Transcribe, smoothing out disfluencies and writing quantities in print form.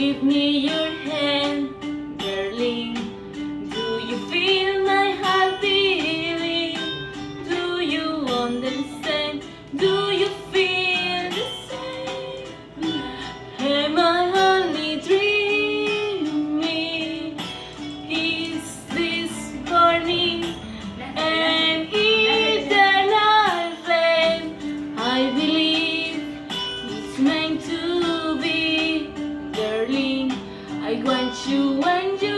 Give me your hand, darling. Do you feel my heart beating? Do you understand? Do you feel the same? Am I only dreaming? Is this burning an eternal flame? I believe it's meant to be, darling. I want you when you